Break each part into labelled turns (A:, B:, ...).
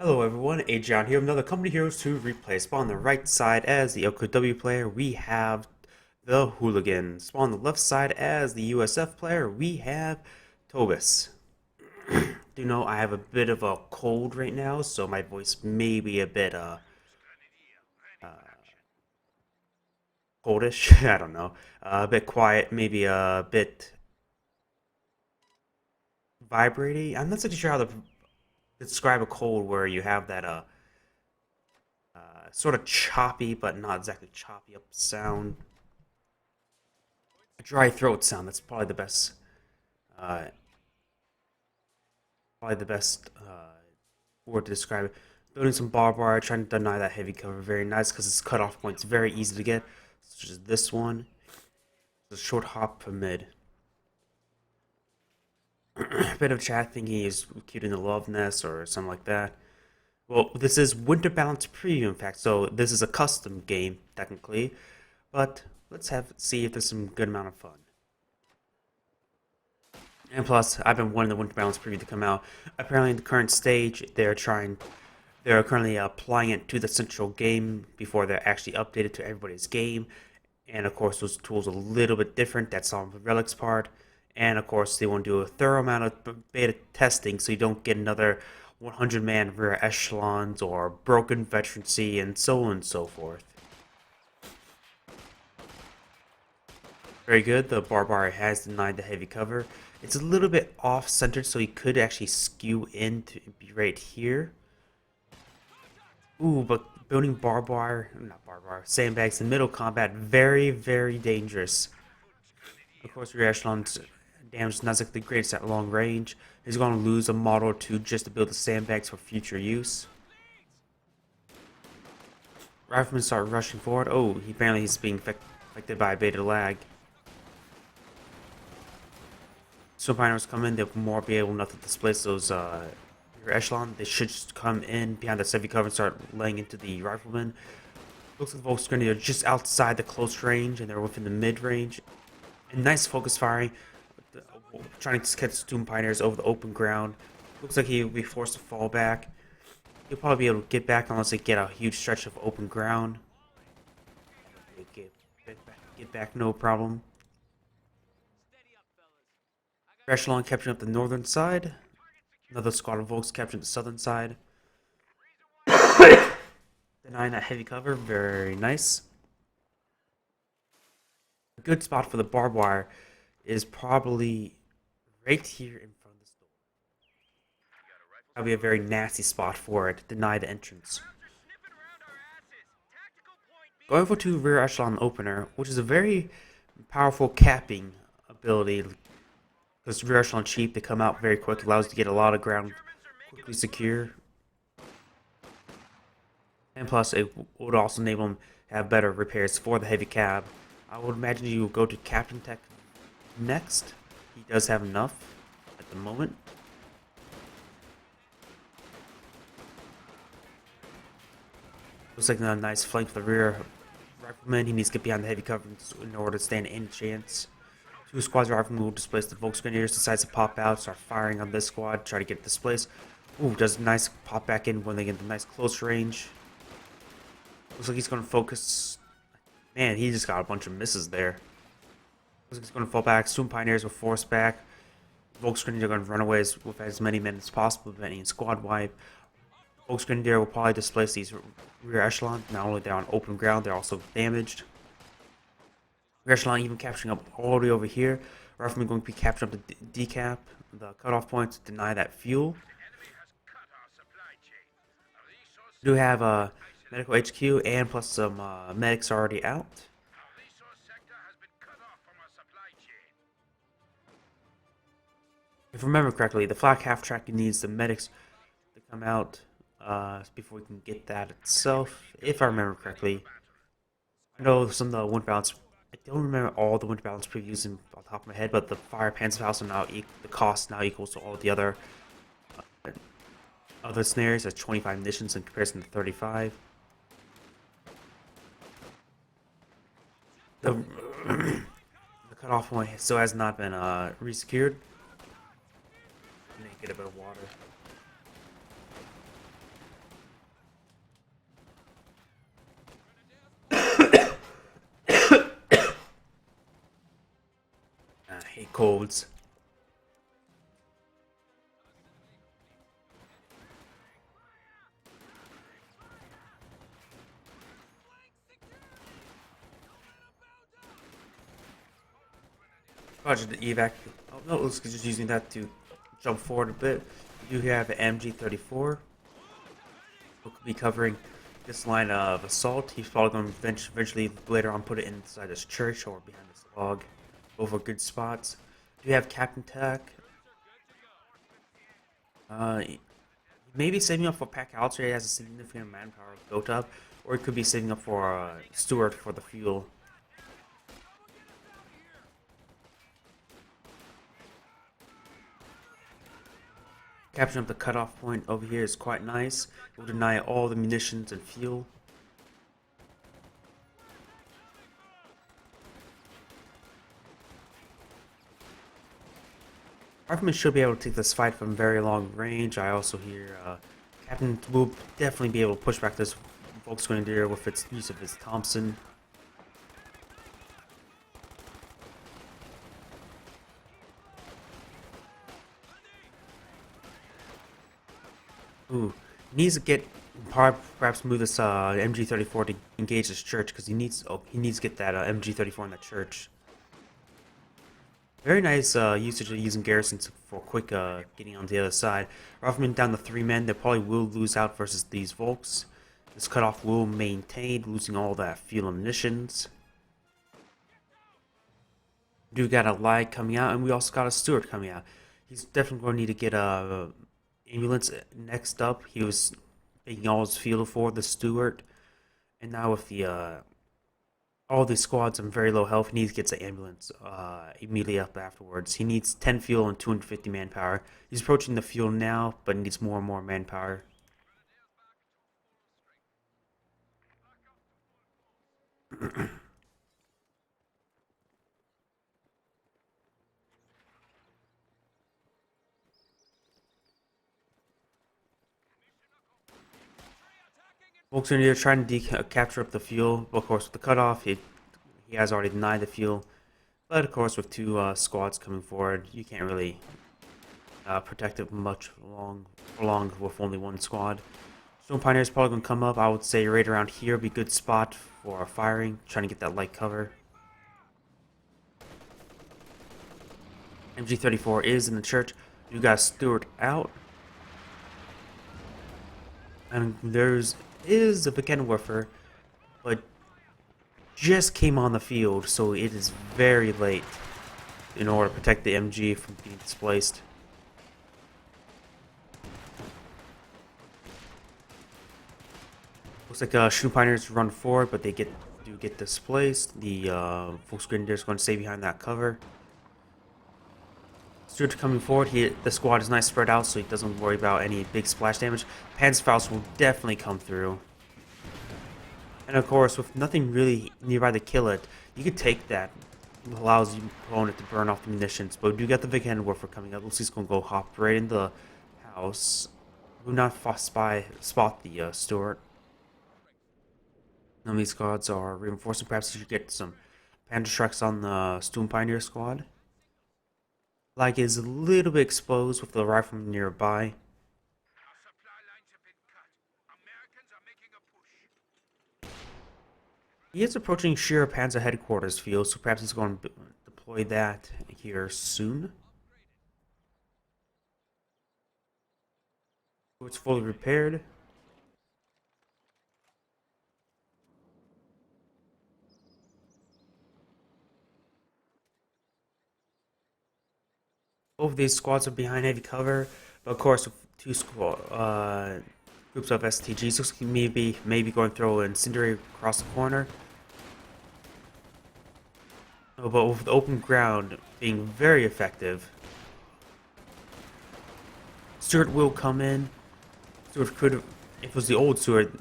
A: Hello everyone, Agion here with another Company Heroes 2 replay. Spawn on the right side as the OKW player, we have the Hooligan. Spawn on the left side as the USF player, we have Tobis. Do know I have a bit of a cold right now, so my voice may be a bit uh coldish. I don't know. A bit quiet, maybe a bit vibrating. I'm not so sure how to describe a cold where you have that sort of choppy, but not exactly choppy up sound. A dry throat sound. That's uh, probably the best word to describe it. Building some barbed wire, trying to deny that heavy cover. Very nice because its cutoff point's very easy to get, such as this one. It's a short hop from mid. A bit of chat thinking he's cute in the love nest or something like that. Well, this is Winter Balance Preview, in fact, so this is a custom game, technically. But let's see if there's some good amount of fun. And plus, I've been wanting the Winter Balance Preview to come out. Apparently, in the current stage, they're currently applying it to the central game before they're actually updated to everybody's game. And of course, those tools are a little bit different. That's on the Relic's part. And of course, they want to do a thorough amount of beta testing so you don't get another 100-man rear echelons or broken veterancy and so on and so forth. Very good. The barbarian has denied the heavy cover. It's a little bit off-centered, so he could actually skew in to be right here. Ooh, but building not barbed wire, sandbags in middle combat, very, very dangerous. Of course, rear echelons damage is not exactly the greatest at long range. He's going to lose a model or two just to build the sandbags for future use. Riflemen start rushing forward. Oh, apparently he's being affected by beta lag. So miners come in, they'll more be able enough to displace those rear echelon. They should just come in behind the heavy cover and start laying into the riflemen. Looks like the Volksgrenadier are just outside the close range and they're within the mid range. And nice focus firing, trying to catch Doom Pioneers over the open ground. Looks like he'll be forced to fall back. He'll probably be able to get back unless they get a huge stretch of open ground. Get back, no problem. Echelon capturing up the northern side. Another squad of Volks capturing the southern side. Denying that heavy cover, very nice. A good spot for the barbed wire is probably right here in front of the store. That'll be a very nasty spot for it. Deny the entrance. Going for 2 rear echelon opener, which is a very powerful capping ability. Because rear echelon cheap, they come out very quick, allows you to get a lot of ground quickly secure. And plus, it would also enable them to have better repairs for the heavy cab. I would imagine you will go to Captain Tech next. He does have enough at the moment. Looks like a nice flank for the rear rifleman. He needs to get behind the heavy cover in order to stand any chance. 2 squads of riflemen will displace the Volksgrenadiers. Decides to pop out, start firing on this squad, try to get it displaced. Ooh, does a nice pop back in when they get the nice close range. Looks like he's going to focus. Man, he just got a bunch of misses there. Looks like he's going to fall back. Soon Pioneers will force back. Volksgrenadier are going to run away with as many men as possible, preventing squad wipe. Volksgrenadier will probably displace these rear echelon. Not only they're on open ground, they're also damaged. Rear echelon even capturing up all the way over here. Riflemen going to be capturing up the decap, the cutoff points to deny that fuel. We do have a medical HQ and plus some medics already out. If I remember correctly, the flak half track needs the medics to come out before we can get that itself. If I remember correctly, I know some of the Winter Balance. I don't remember all the Winter Balance previews on top of my head, but the Fire Panzerfaust are now the cost now equals to all the other snares. That's 25 munitions in comparison to 35. The cutoff point still has not been resecured. Get a bit of water. 8 colds. Roger the evac. Oh no, looks like just using that to jump forward a bit. We do have an MG34. Who could be covering this line of assault. He's probably going to eventually later on put it inside his church or behind this log. Over good spots. Do we have Captain Tech? Maybe saving up for Pack Alter. He has a significant manpower built up, or it could be saving up for Stewart for the fuel. Capturing up the cutoff point over here is quite nice. It will deny all the munitions and fuel. Rifleman should be able to take this fight from very long range. I also hear Captain will definitely be able to push back this Volksgrenadier with its use of his Thompson. Ooh, he needs to get perhaps move this MG34 to engage this church because he needs to get that MG34 in the church. Very nice usage of using garrisons for quick getting on the other side. Rifleman down to 3 men. They probably will lose out versus these Volks. This cutoff will maintain, losing all that fuel and munitions. We do got a light coming out, and we also got a Stewart coming out. He's definitely going to need to get a ambulance next up. He was making all his fuel for the Stewart, and now with the all these squads on very low health, he needs to get the ambulance immediately up afterwards. He needs 10 fuel and 250 manpower. He's approaching the fuel now, but needs more and more manpower. Volksgrenadier trying to capture up the fuel. Well, of course, with the cutoff, he has already denied the fuel. But of course, with 2 squads coming forward, you can't really protect it much long with only 1 squad. Stone Pioneer is probably going to come up. I would say right around here would be a good spot for firing, trying to get that light cover. MG34 is in the church. You got Stewart out. And there's a Bekenwerfer, but just came on the field, so it is very late in order to protect the MG from being displaced. Looks like Shooting Pioneers run forward, but they do get displaced. The Volksgrenadier is going to stay behind that cover. Stewart coming forward. The squad is nice spread out, so he doesn't worry about any big splash damage. Panzerfaust will definitely come through. And of course, with nothing really nearby to kill it, you could take that. It allows your opponent to burn off the munitions. But we do get the Bekenwerfer coming up. Looks like he's going to go hop right in the house. Do not spot the Stewart. None of these squads are reinforcing. Perhaps you should get some Panther Strikes on the Stone Pioneer squad. Like is a little bit exposed with the rifleman nearby. He is approaching Shearer Panzer headquarters field, so perhaps he's going to deploy that here soon. It's fully repaired. Both of these squads are behind heavy cover, but of course with 2 groups of STGs, looks like maybe going to throw an incendiary across the corner. Oh, but with the open ground being very effective, Stewart will come in. Stewart could have, if it was the old Stewart,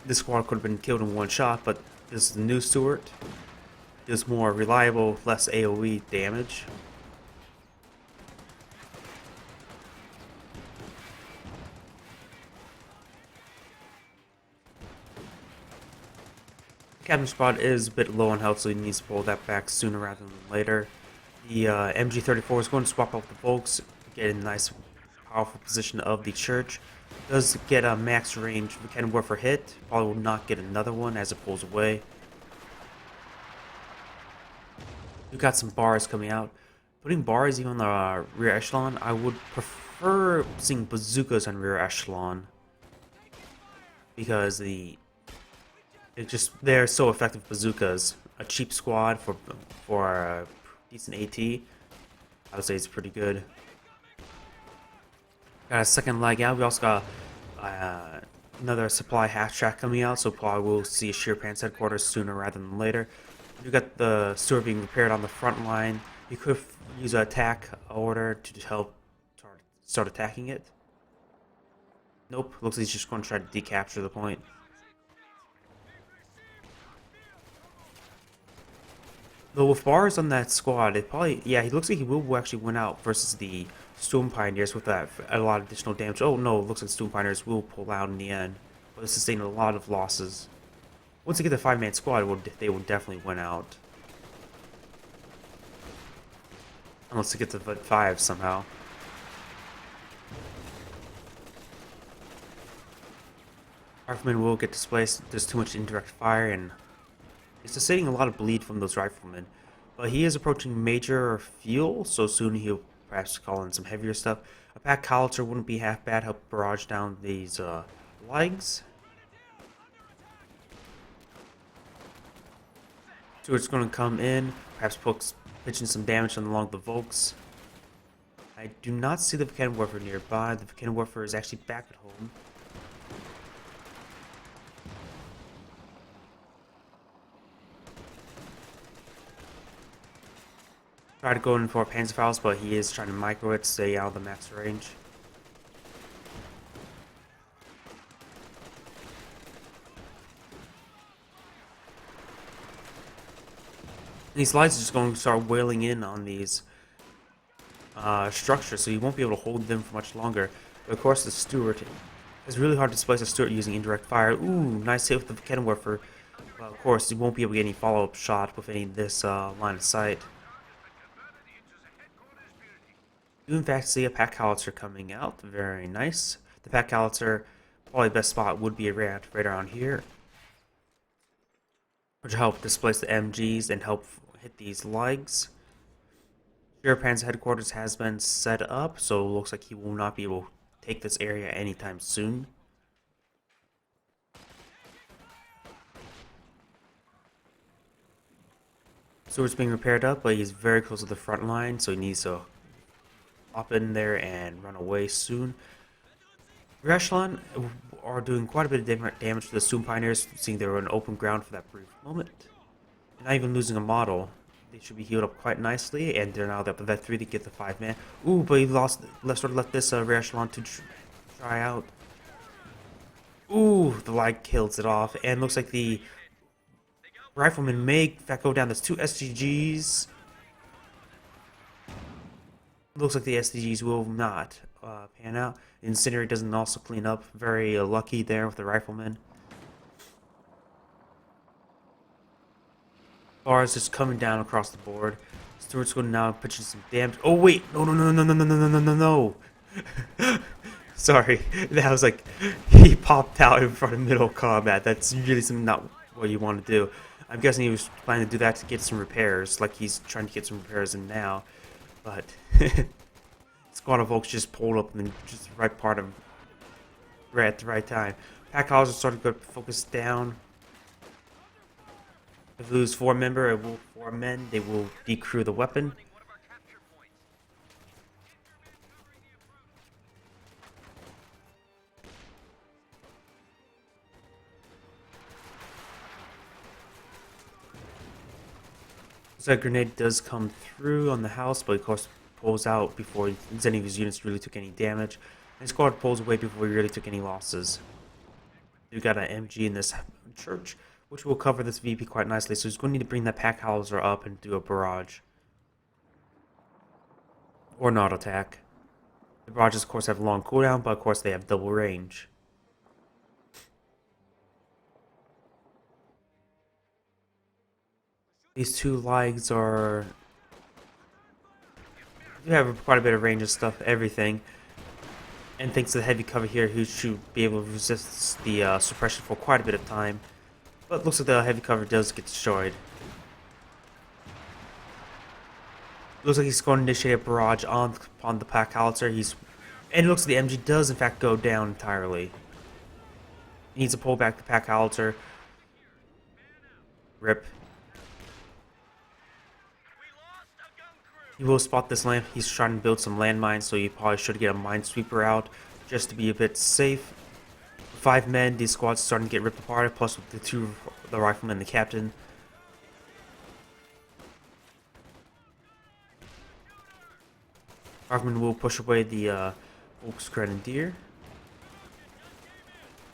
A: this squad could have been killed in 1 shot, but this is the new Stewart. It's more reliable, less AoE damage. Captain Spot is a bit low on health, so he needs to pull that back sooner rather than later. The MG34 is going to swap out with the Volks, get a nice, powerful position of the church. Does get a max range cannon warfare hit. Probably will not get another one as it pulls away. We've got some bars coming out. Putting bars even on the rear echelon, I would prefer seeing bazookas on rear echelon because they're so effective bazookas. A cheap squad for a decent AT, I would say it's pretty good. Got a second leg out. We also got another supply half track coming out, so probably we'll see a Sheer Pants headquarters sooner rather than later. You got the sewer being repaired on the front line. You could use an attack order to help start attacking it. Nope, looks like he's just going to try to decapture the point. Though with bars on that squad, it probably, yeah, he looks like he will actually win out versus the Storm Pioneers with a lot of additional damage. Oh no, it looks like Storm Pioneers will pull out in the end, but it's sustained a lot of losses. Once they get the 5-man squad, they will definitely win out. Unless they get to 5 somehow. Riflemen will get displaced. There's too much indirect fire, and he's sustaining a lot of bleed from those riflemen. But he is approaching major fuel, so soon he'll perhaps call in some heavier stuff. A pack howitzer wouldn't be half bad, help barrage down these legs. So it's going to come in, perhaps pitching some damage along the Volks. I do not see the cannon warfare nearby. The cannon warfare is actually back at home. Try to go in for a Panzerfaust, but he is trying to micro it to stay out of the max range. These lights are just going to start wailing in on these structures, so you won't be able to hold them for much longer. But of course, the Stewart, it's really hard to displace a Stewart using indirect fire. Ooh, nice hit with the cannon warfare. Well, of course, you won't be able to get any follow-up shot with any of this line of sight. You in fact see a pack howitzer coming out. Very nice. The pack howitzer, probably the best spot would be right around here, which will help displace the MGs and help hit these legs. Shirapan's headquarters has been set up, so it looks like he will not be able to take this area anytime soon. So it's being repaired up, but he's very close to the front line, so he needs to hop in there and run away soon. Rear echelon are doing quite a bit of damage to the Storm Pioneers, seeing they were in open ground for that brief moment. And not even losing a model. They should be healed up quite nicely, and they're now up to that 3 to get the 5-man. Ooh, but he left this rear echelon to try out. Ooh, the light kills it off, and looks like the riflemen may in fact go down. There's 2 SGGs. Looks like the SDGs will not pan out. Incendiary doesn't also clean up. Very lucky there with the riflemen. Bars just coming down across the board. Stewart's going to now pitching some damage. Oh wait, no. Sorry, that was like he popped out in front of middle combat. That's really not what you want to do. I'm guessing he was planning to do that to get some repairs, like he's trying to get some repairs in now. But Squad of Volks just pulled up and then just the right part of right at the right time. Pack houses started to focus down. If we lose 4 men, they will decrew the weapon. So a grenade does come through on the house, but of course pulls out before any of his units really took any damage. And his squad pulls away before he really took any losses. We got an MG in this church, which will cover this VP quite nicely. So he's going to need to bring that pack howitzer up and do a barrage. Or not attack. The barrages, of course, have long cooldown, but of course they have double range. These 2 legs are You have quite a bit of range and stuff, everything. And thanks to the heavy cover here, he should be able to resist the suppression for quite a bit of time. But looks like the heavy cover does get destroyed. Looks like he's going to initiate a barrage on the pack howitzer. And it looks like the MG does in fact go down entirely. He needs to pull back the pack howitzer. Rip. He will spot this lamp. He's trying to build some landmines, so you probably should get a minesweeper out just to be a bit safe. 5 men, these squads starting to get ripped apart, plus with the rifleman and the captain. Rifleman will push away the Volksgrenadier.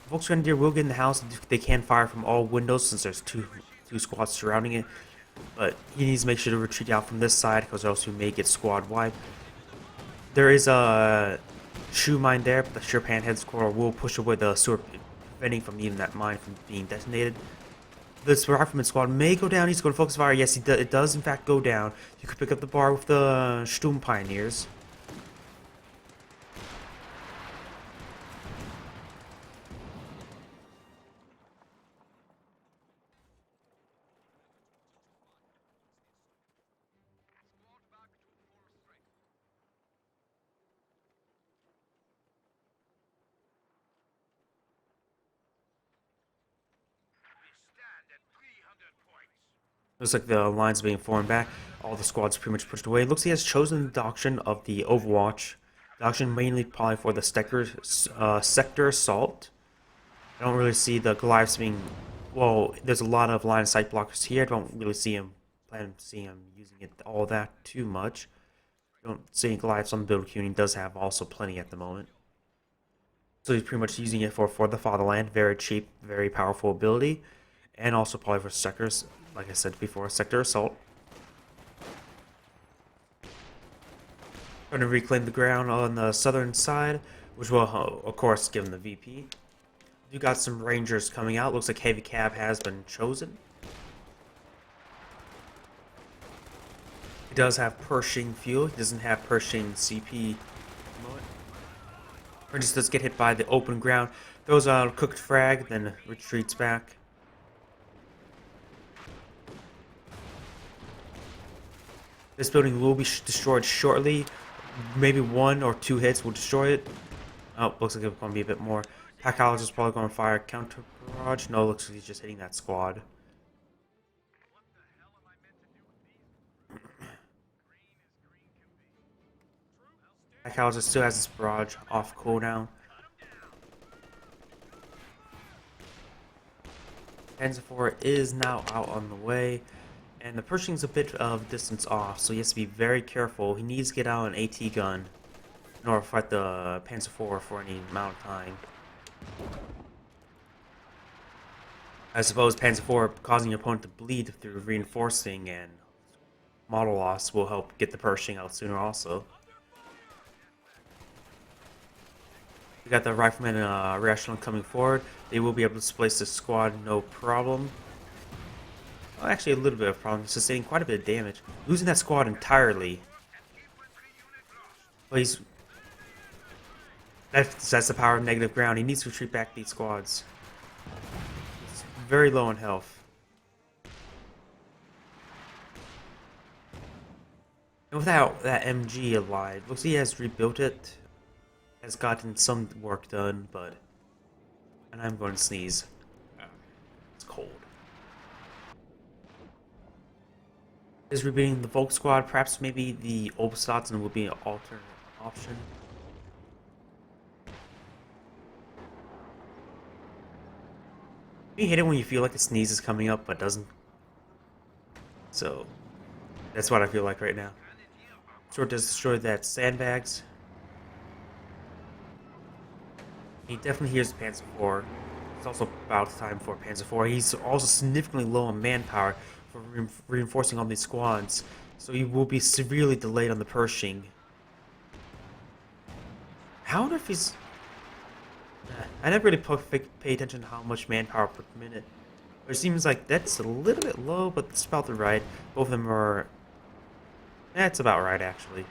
A: Volksgrenadier will get in the house. They can fire from all windows since there's two squads surrounding it. But he needs to make sure to retreat out from this side, because else we may get squad wiped. There is a shoe mine there, but the sure panhead squad will push away the sewer, preventing from even that mine from being detonated. This rifleman squad may go down. He's going to focus fire. Yes, it does in fact go down. You could pick up the bar with the Sturm Pioneers. Looks like the line's being formed back. All the squads pretty much pushed away. It looks like he has chosen the doctrine of the Overwatch. Doctrine mainly probably for the sector assault. I don't really see the Goliaths being... Well, there's a lot of line of sight blockers here. I don't really see him using it all that too much. I don't see any Goliaths on the build queue, and he does have also plenty at the moment. So he's pretty much using it for the fatherland. Very cheap, very powerful ability. And also probably for sectors. Like I said before, sector assault. Trying to reclaim the ground on the southern side, which will, of course, give him the VP. You got some rangers coming out. Looks like heavy cab has been chosen. He does have Pershing fuel. He doesn't have Pershing CP. Rangers does get hit by the open ground. Throws out a cooked frag, then retreats back. This building will be destroyed shortly. Maybe 1 or 2 hits will destroy it. Oh, looks like it's going to be a bit more. Pack College is probably going to fire counter barrage. No, looks like he's just hitting that squad. Pack College still has this barrage off cooldown. Panzer IV is now out on the way. And the Pershing's a bit of distance off, so he has to be very careful. He needs to get out an AT gun in order to fight the Panzer IV for any amount of time. I suppose Panzer IV causing your opponent to bleed through reinforcing and model loss will help get the Pershing out sooner also. We got the Rifleman and rear echelon coming forward. They will be able to displace the squad, no problem. Well, actually, a little bit of problem. Sustaining quite a bit of damage. Losing that squad entirely. But that's the power of negative ground. He needs to retreat back these squads. He's very low in health. And without that MG alive, looks like he has rebuilt it. Has gotten some work done, but... And I'm going to sneeze. It's cold. Is rebuilding the Volk squad, perhaps maybe the Oberstatsen would be an alternate option. You hate it when you feel like a sneeze is coming up but doesn't. So that's what I feel like right now. Short does destroy that sandbags. He definitely hears Panzer IV. It's also about time for Panzer IV. He's also significantly low on manpower for reinforcing all these squads, so he will be severely delayed on the Pershing. I wonder if he's... I never really pay attention to how much manpower per minute. But it seems like that's a little bit low, but it's about the right. Both of them are... That's about right, actually.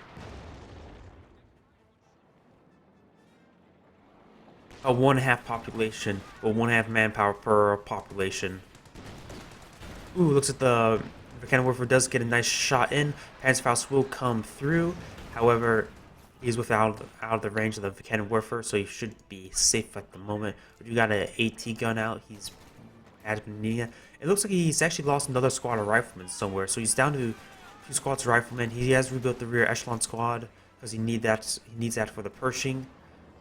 A: a 1.5 population, or 1.5 manpower per population. Ooh, looks like the Volcanic Warfare does get a nice shot in. Panzerfaust will come through. However, he's out of the range of the Volcanic Warfare, so he should be safe at the moment. But you got an AT gun out. He's at Nia. It looks like he's actually lost another squad of riflemen somewhere, so he's down to 2 squads of riflemen. He has rebuilt the rear echelon squad because he needs that for the Pershing.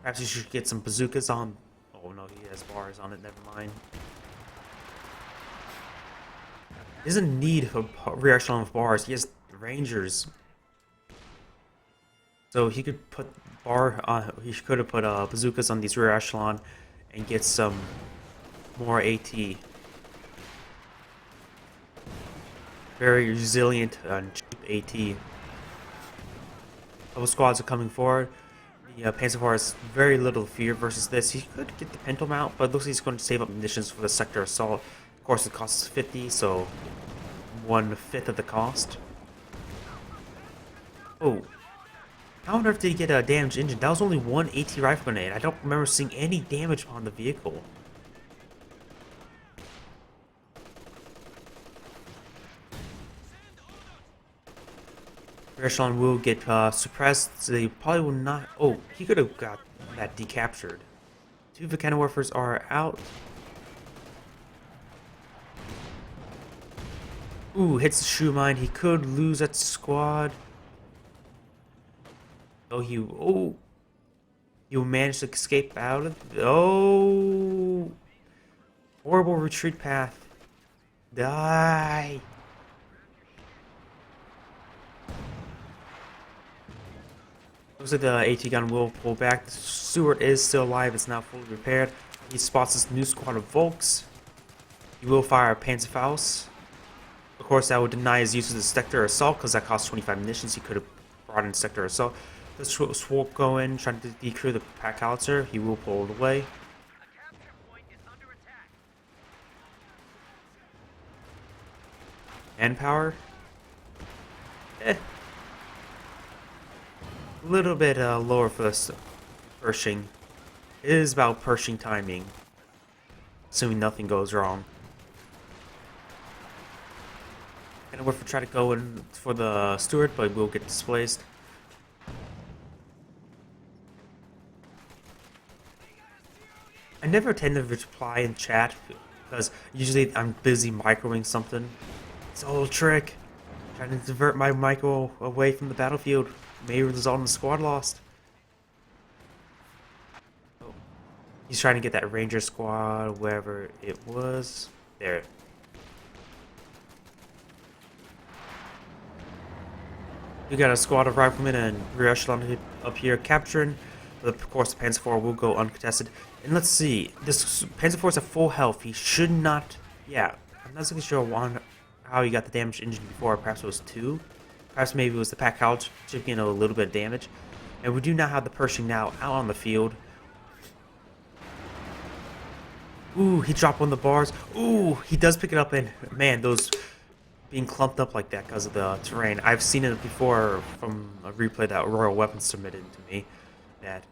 A: Perhaps he should get some bazookas on. Oh no, he has bars on it. Never mind. He doesn't need a rear echelon of bars. He has Rangers. So he could put he could have put bazookas on these rear echelon and get some more AT. Very resilient and cheap AT. Couple squads are coming forward. The Panzerfaust has very little fear versus this. He could get the Pinto mount, but it looks like he's going to save up munitions for the sector assault. Of course, it costs 50, so 1/5 of the cost. Oh. How on earth did he get a damaged engine? That was only one AT rifle grenade. I don't remember seeing any damage on the vehicle. Rear echelon will get suppressed, so they probably will not. Oh, he could have got that decaptured. 2 Volcanic Warfares are out. Ooh, hits the shoe mine. He could lose that squad. Oh, you managed to escape out of. Oh, horrible retreat path. Die. Looks like the AT gun will pull back. The Stewart is still alive. It's not fully repaired. He spots this new squad of Volks. He will fire a Panzerfaust. Of course, that would deny his use of the sector assault because that costs 25 munitions. He could have brought in sector assault. The Swoop go in, trying to decrew the pack howitzer. He will pull it away. Manpower. A little bit lower for this Pershing. It is about Pershing timing, assuming nothing goes wrong. And we're try to go in for the Stewart, but we'll get displaced. I never tend to reply in chat because usually I'm busy microing something. It's a whole trick. Trying to divert my micro away from the battlefield may result in the squad lost. Oh. He's trying to get that Ranger squad, wherever it was. There. We got a squad of riflemen and rear echelon up here capturing. But of course, the Panzer IV will go uncontested. And let's see, this Panzer IV is at full health. He should not. Yeah, I'm not really sure how he got the damaged engine before. Perhaps it was 2. Perhaps maybe it was the pack couch chipping in a little bit of damage. And we do now have the Pershing now out on the field. Ooh, he dropped one of the bars. Ooh, he does pick it up, and man, those being clumped up like that because of the terrain. I've seen it before from a replay that Royal Weapons submitted to me. That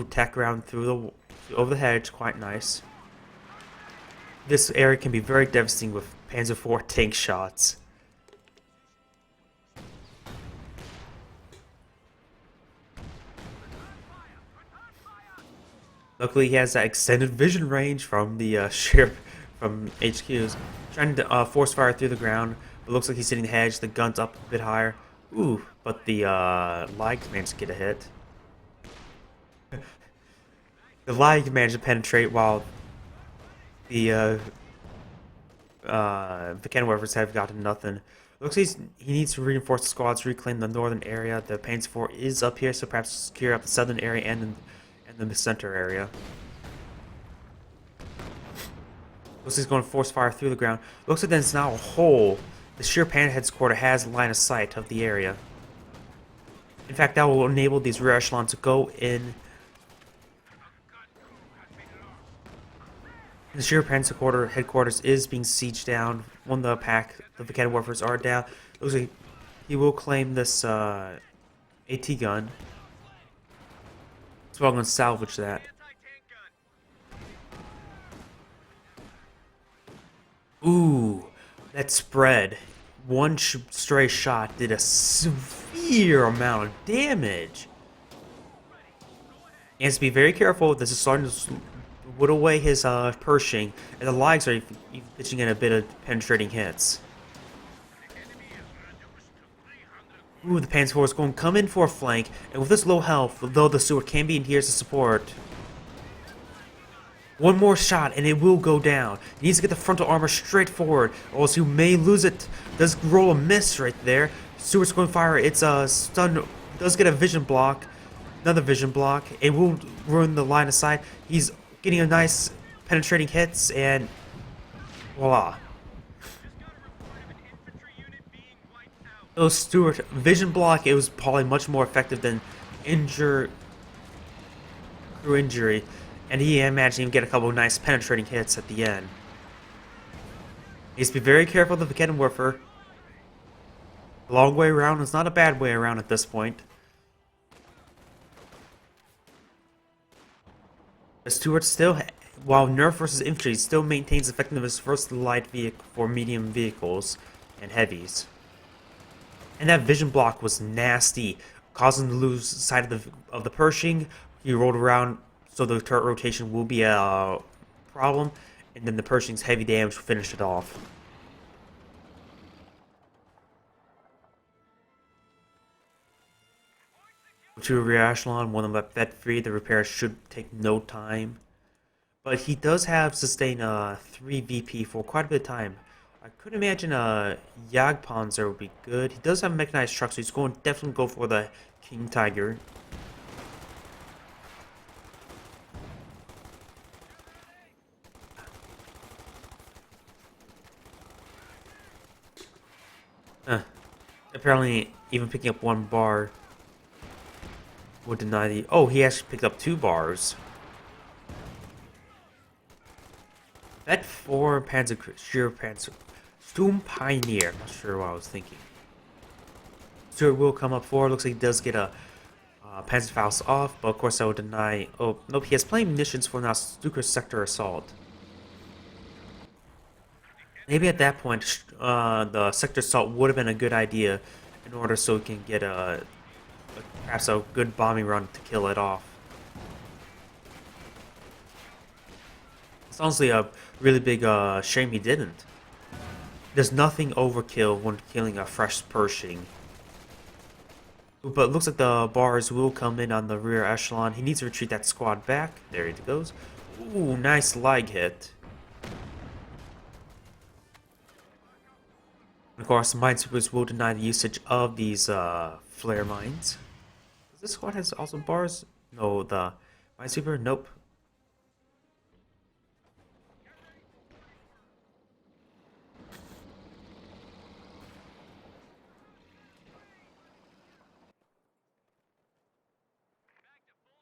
A: tack round through over the hedge, quite nice. This area can be very devastating with Panzer IV tank shots. Luckily, he has that extended vision range from the ship from HQs. Trying to force fire through the ground. It looks like he's hitting the hedge. The gun's up a bit higher. Ooh, but the Lag managed to get a hit. The Lag managed to penetrate while the Volcanic Warfares have gotten nothing. Looks like he needs to reinforce the squads, reclaim the northern area. The Panzer IV is up here, so perhaps secure up the southern area and the center area. Looks like he's going to force fire through the ground. Looks like there's now a hole. The sheer Pan headquarters has line of sight of the area. In fact, that will enable these rear echelons to go in. The sheer Pan headquarters is being sieged down. One of the Volcanic Warfares are down. Looks like he will claim this AT gun. So I'm going to salvage that. Ooh, that spread. One stray shot did a severe amount of damage. He has to be very careful. This is starting to whittle away his Pershing, and the Ligs are even pitching in a bit of penetrating hits. Ooh, the Panzer IV is going to come in for a flank, and with this low health, though the Stewart can be in here as a support. One more shot, and it will go down. He needs to get the frontal armor straight forward, or else you may lose it. Does roll a miss right there. Stewart's going to fire. It's a stun. Does get a vision block. Another vision block. It will ruin the line of sight. He's getting a nice penetrating hits, and voila. So Stewart, vision block, it was probably much more effective than crew injury. And he managed to even get a couple of nice penetrating hits at the end. He needs to be very careful of the Kettenwerfer. The long way around is not a bad way around at this point. The Stewart still, while Nerf versus Infantry, still maintains effectiveness versus light vehicle for medium vehicles and heavies. And that vision block was nasty, causing him to lose sight of the Pershing. He rolled around, so the turret rotation will be a problem, and then the Pershing's heavy damage will finish it off. To a rear echelon, one of them vet free, the repair should take no time. But he does have sustained 3 VP for quite a bit of time. I could imagine a Jagdpanzer would be good. He does have a mechanized truck, so he's going to definitely go for the King Tiger. Apparently, even picking up 1 bar would deny the... Oh, he actually picked up 2 bars. That 4 Panzer... Sheer Panzer... Sturm Pioneer. I'm not sure what I was thinking. Stewart will come up forward. Looks like he does get a Panzerfaust off, but of course I would deny... Oh, nope, he has plenty of munitions for now Stuker's Sector Assault. Maybe at that point, the Sector Assault would have been a good idea in order so he can get perhaps a good bombing run to kill it off. It's honestly a really big shame he didn't. There's nothing overkill when killing a fresh Pershing. But it looks like the bars will come in on the rear echelon. He needs to retreat that squad back. There it goes. Ooh, nice lag hit. Of course, minesweepers will deny the usage of these flare mines. Does this squad has also bars? No, the minesweeper? Nope.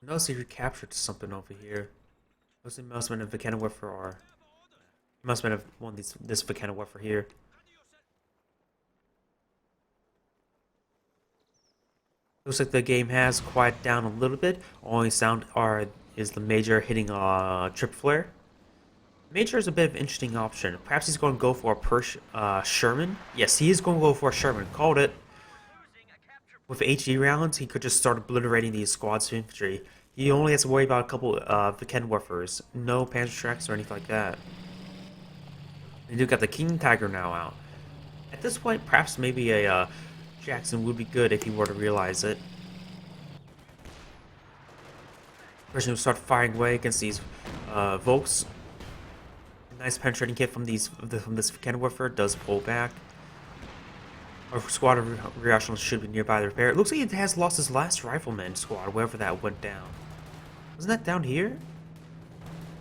A: Notice he recaptured something over here. Notice it must have been a Vicana or it must have been one of this Vicana here. Looks like the game has quieted down a little bit. Only sound is the Major hitting a trip flare. Major is a bit of an interesting option. Perhaps he's going to go for a Sherman. Yes, he is going to go for a Sherman. Called it. With HE rounds, he could just start obliterating these squads of infantry. He only has to worry about a couple of Vickenwerfers. No Panzer tracks or anything like that. And you got the King Tiger now out. At this point, perhaps maybe a Jackson would be good if he were to realize it. Person will start firing away against these Volks. A nice penetrating hit from this Vickenwerfer does pull back. Our squad of rear echelons should be nearby the repair. It looks like it has lost his last rifleman squad, wherever that went down. Wasn't that down here?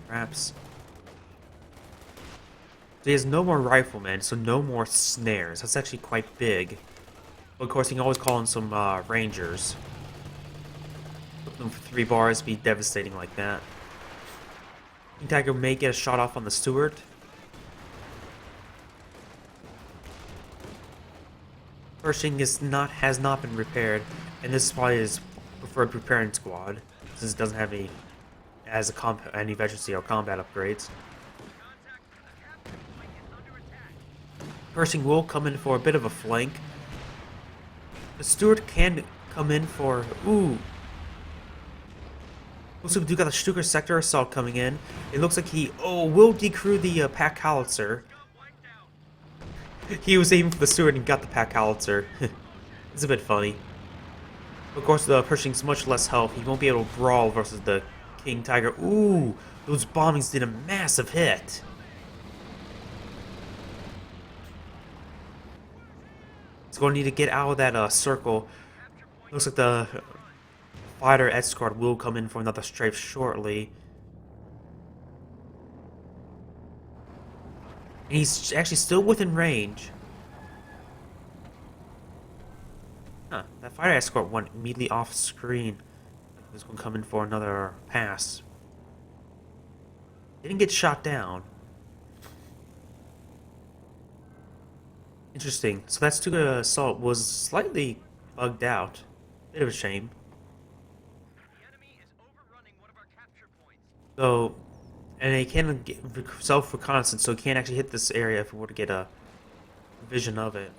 A: Perhaps. So he has no more riflemen, so no more snares. That's actually quite big. But of course, he can always call in some rangers. Put them for 3 bars, be devastating like that. King Tiger may get a shot off on the Stewart. Pershing has not been repaired, and this is probably his preferred repairing squad, since it doesn't have any veterancy or combat upgrades. Pershing will come in for a bit of a flank. The Stuart can come in for... Ooh. Looks like we do got the Stuka sector assault coming in. It looks like he... Oh, will decrew the pack howitzer. He was aiming for the Stuart and got the pack howitzer. It's a bit funny. Of course, the Pershing's much less health. He won't be able to brawl versus the King Tiger. Ooh, those bombings did a massive hit. He's going to need to get out of that circle. Looks like the fighter escort will come in for another strafe shortly. And he's actually still within range. Huh, that fighter escort went immediately off screen. This one coming for another pass. Didn't get shot down. Interesting. So that Stuka assault was slightly bugged out. Bit of a shame.
B: The enemy is overrunning one of our capture points.
A: So, and he can't get self-reconnaissance, so he can't actually hit this area if we were to get a vision of it.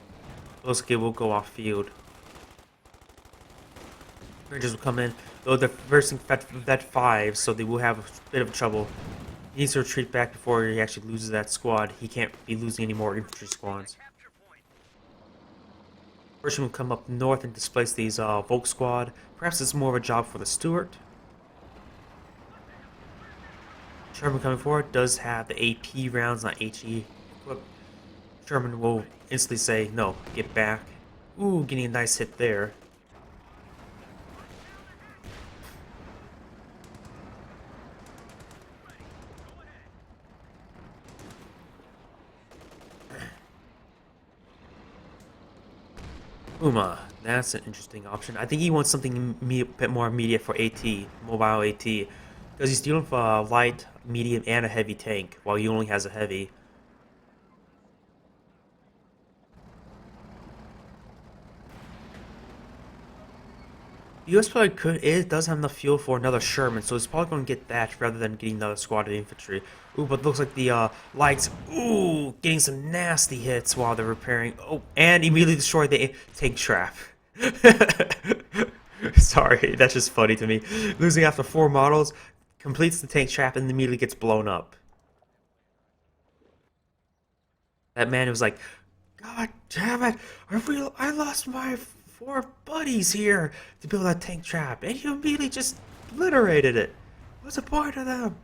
A: Looks like it will go off field. Rangers will come in, though they're versing Vet 5, so they will have a bit of trouble. He needs to retreat back before he actually loses that squad. He can't be losing any more infantry squads. Pershing will come up north and displace these Volk squad. Perhaps it's more of a job for the Stuart. Sherman coming forward does have the AP rounds, not HE equipped. Sherman will instantly say, no, get back. Ooh, getting a nice hit there. Uma, that's an interesting option. I think he wants something a bit more immediate for AT, mobile AT, because he's dealing with a light, medium, and a heavy tank, while he only has a heavy. The US probably does have enough fuel for another Sherman, so he's probably going to get that rather than getting another squad of infantry. Ooh, but it looks like the lights, ooh, getting some nasty hits while they're repairing. Oh, and immediately destroy the tank trap. Sorry, that's just funny to me. Losing after 4 models, completes the tank trap, and immediately gets blown up. That man was like, God damn it, I lost my 4 buddies here to build that tank trap, and you immediately just obliterated it. What's the point of them?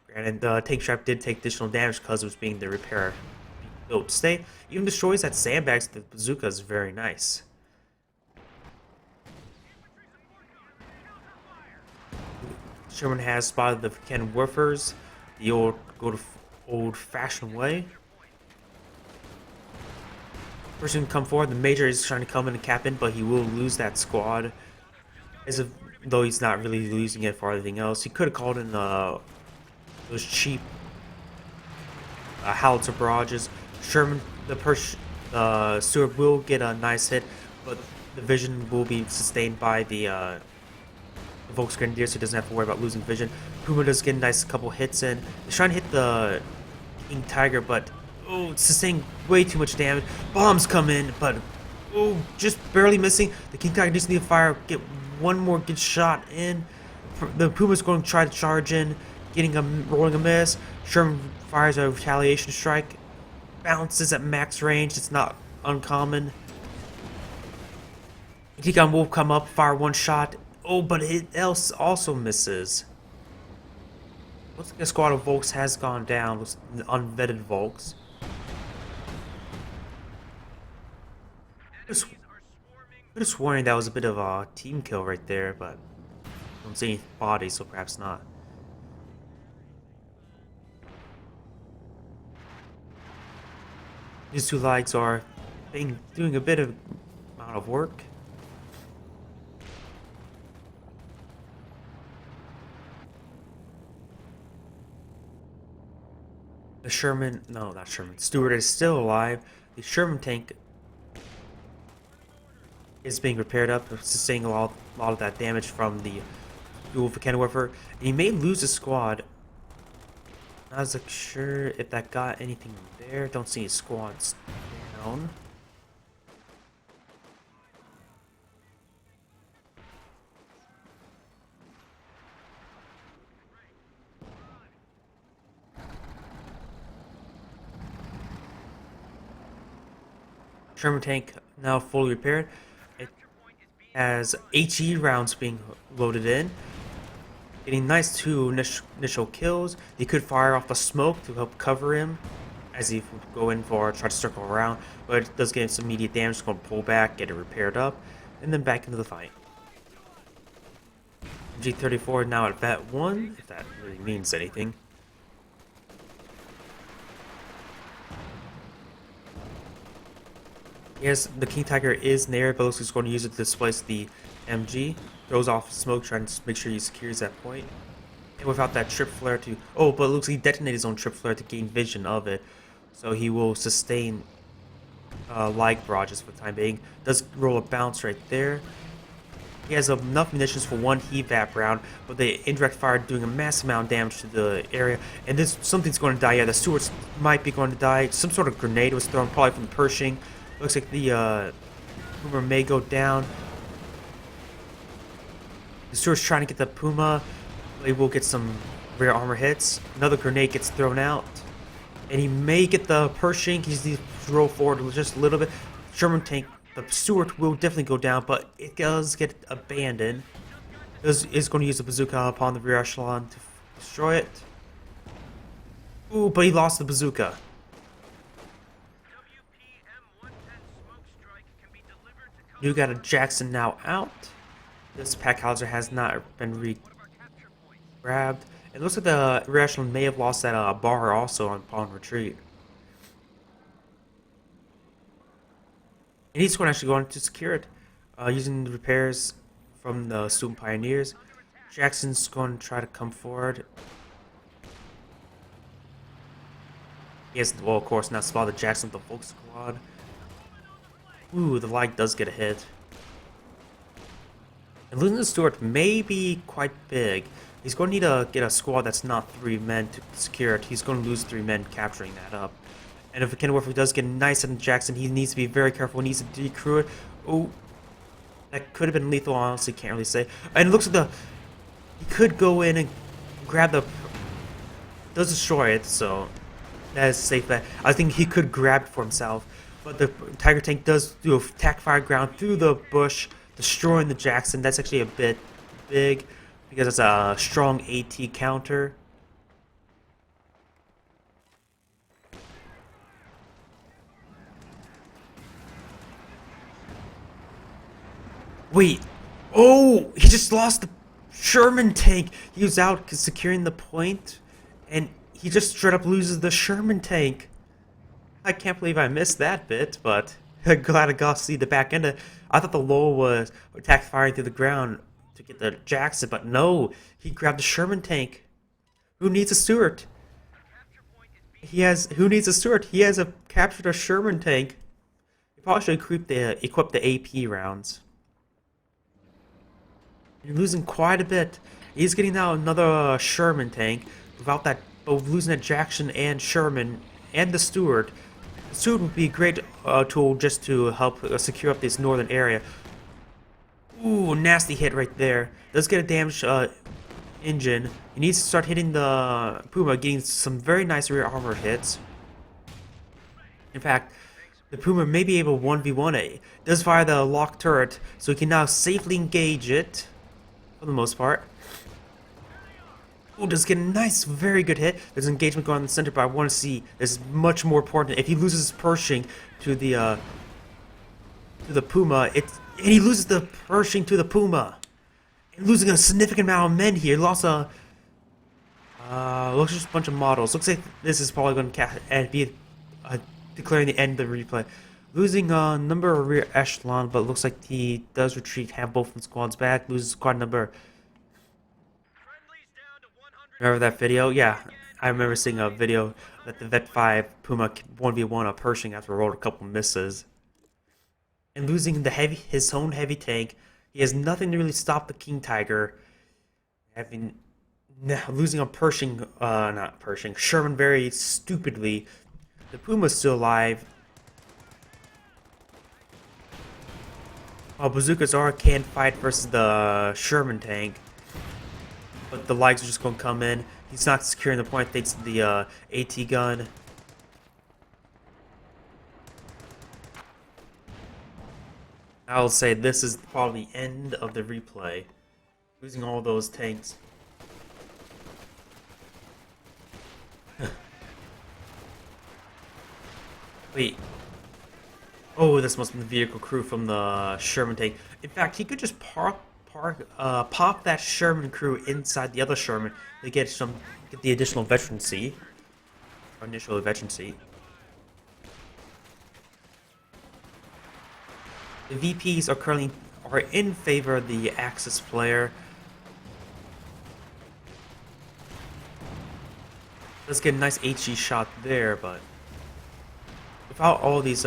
A: Granted, the tank trap did take additional damage because it was being the repair built state. Even destroys that sandbags. The bazooka is very nice. Sherman has spotted the cannon woofers, the old-fashioned way. Person come forward. The major is trying to come in and cap in, but he will lose that squad. Though he's not really losing it for anything else. He could have called in those cheap howitzer barrages. Sherman, the Stuart will get a nice hit, but the vision will be sustained by the Volksgrenadier, so he doesn't have to worry about losing vision. Puma does get a nice couple hits in. He's trying to hit the King Tiger, but oh, it's sustaining way too much damage. Bombs come in, but oh, just barely missing. The King Tiger just need to fire, get one more good shot in. The Puma's going to try to charge in, rolling a miss. Sherman fires a retaliation strike, bounces at max range. It's not uncommon. Tikon will come up, fire one shot. Oh, but it else also misses. Looks like a squad of Volks has gone down with unvetted Volks. I could have sworn that was a bit of a team kill right there, but I don't see any bodies, so perhaps not. These 2 lights are doing a bit of amount of work. The Sherman, no, not Sherman. Stuart is still alive. The Sherman tank is being repaired up, sustaining a lot of that damage from the dual Volcanowurfer. And he may lose a squad. Not as sure if that got anything there. Don't see his squads down. Sherman tank now fully repaired. It has HE rounds being loaded in. Getting nice 2 initial kills. He could fire off the smoke to help cover him as he would go in for try to circle around, but it does get some immediate damage. It's going to pull back, get it repaired up, and then back into the fight. G34 now at Vet 1, if that really means anything. Yes, the King Tiger is in there, but looks like he's going to use it to displace the MG. Throws off smoke, trying to make sure he secures that point. And without that trip flare to... Oh, but it looks like he detonated his own trip flare to gain vision of it. So he will sustain light barrages for the time being. Does roll a bounce right there. He has enough munitions for 1 HEVAP round, but the indirect fire doing a massive amount of damage to the area. And this something's going to die. Yeah, the Stewards might be going to die. Some sort of grenade was thrown, probably from the Pershing. Looks like the Puma may go down. The Stewards trying to get the Puma. They will get some rear armor hits. Another grenade gets thrown out. And he may get the Pershing. He's needs to roll forward just a little bit. Sherman tank, the Stewart will definitely go down, but it does get abandoned. Is going to use the bazooka upon the rear echelon to destroy it. Ooh, but he lost the bazooka. You got a Jackson now out. This pack hauser has not been grabbed. It looks like the rear echelon may have lost that bar also upon retreat. And he's going to actually go on to secure it using the repairs from the student pioneers. Jackson's going to try to come forward. He has, well, of course, not spotted Jackson with the Volk squad. Ooh, the lag does get a hit. And losing the Stewart may be quite big. He's going to need to get a squad that's not 3 men to secure it. He's going to lose 3 men capturing that up. And if Kenworth does get nice on Jackson, he needs to be very careful. He needs to decrew it. Oh, that could have been lethal, honestly, can't really say. And it looks like he could go in and grab the... Does destroy it, so that is a safe bet. I think he could grab it for himself. But the Tiger tank does do a attack fire ground through the bush, destroying the Jackson. That's actually a bit big because it's a strong AT counter. Wait. Oh, he just lost the Sherman tank. He was out securing the point, and he just straight up loses the Sherman tank. I can't believe I missed that bit, but glad I got to see the back end. I thought the Lowell was attack firing through the ground to get the Jackson, but no, he grabbed the Sherman tank. Who needs a Stewart? Who needs a Stewart? He has captured a Sherman tank. He probably should equip the AP rounds. You're losing quite a bit. He's getting now another Sherman tank without that, both losing that Jackson and Sherman and the Stewart. The Stewart would be a great tool just to help secure up this northern area. Ooh, nasty hit right there. Does get a damaged engine. He needs to start hitting the Puma, getting some very nice rear armor hits. In fact, the Puma may be able to 1v1 it. Does fire the lock turret, so he can now safely engage it for the most part. Oh, does get a nice, very good hit. There's an engagement going on in the center, but I want to see this is much more important. If he loses Pershing to the Puma, and he loses the Pershing to the Puma, and losing a significant amount of men here. Lost a looks just a bunch of models. Looks like this is probably going to be declaring the end of the replay. Losing a number of rear echelon, but looks like he does retreat, have both the squads back. Loses squad number. Remember that video? Yeah, I remember seeing a video that the Vet 5 Puma 1v1 a Pershing after rolled a couple misses. And losing his own heavy tank, he has nothing to really stop the King Tiger. Losing a Pershing, not Pershing, Sherman very stupidly. The Puma's still alive. While bazookas can fight versus the Sherman tank, but the likes are just going to come in. He's not securing the point thanks to the AT gun. I'll say this is probably the end of the replay. Losing all those tanks. Wait. Oh, this must be the vehicle crew from the Sherman tank. In fact, he could just pop that Sherman crew inside the other Sherman to get the additional veterancy. Or initial veterancy. The VPs are currently in favor of the Axis player. Let's get a nice HE shot there, but without all these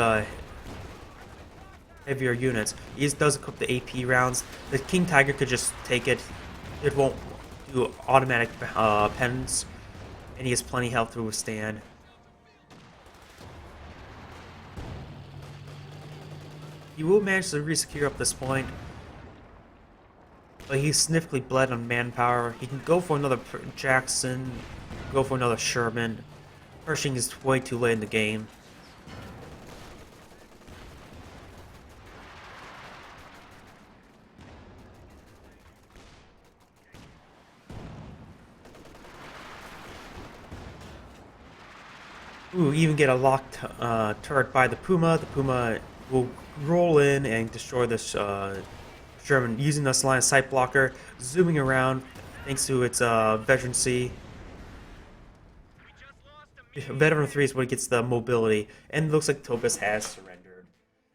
A: heavier units, he just does equip the AP rounds. The King Tiger could just take it. It won't do automatic pens, and he has plenty of health to withstand. He will manage to resecure up this point, but he's significantly bled on manpower. He can go for another Jackson, go for another Sherman. Pershing is way too late in the game. Ooh, even get a locked turret by the Puma. The Puma will roll in and destroy this Sherman using this line of sight blocker, zooming around thanks to its veterancy. Veteran 3 is what gets the mobility, and it looks like Tobis has surrendered.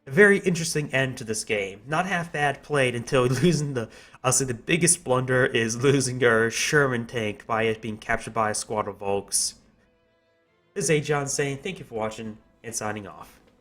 A: A very interesting end to this game. Not half bad played until losing I'll say the biggest blunder is losing our Sherman tank by it being captured by a squad of Volks. This is Agion saying thank you for watching and signing off.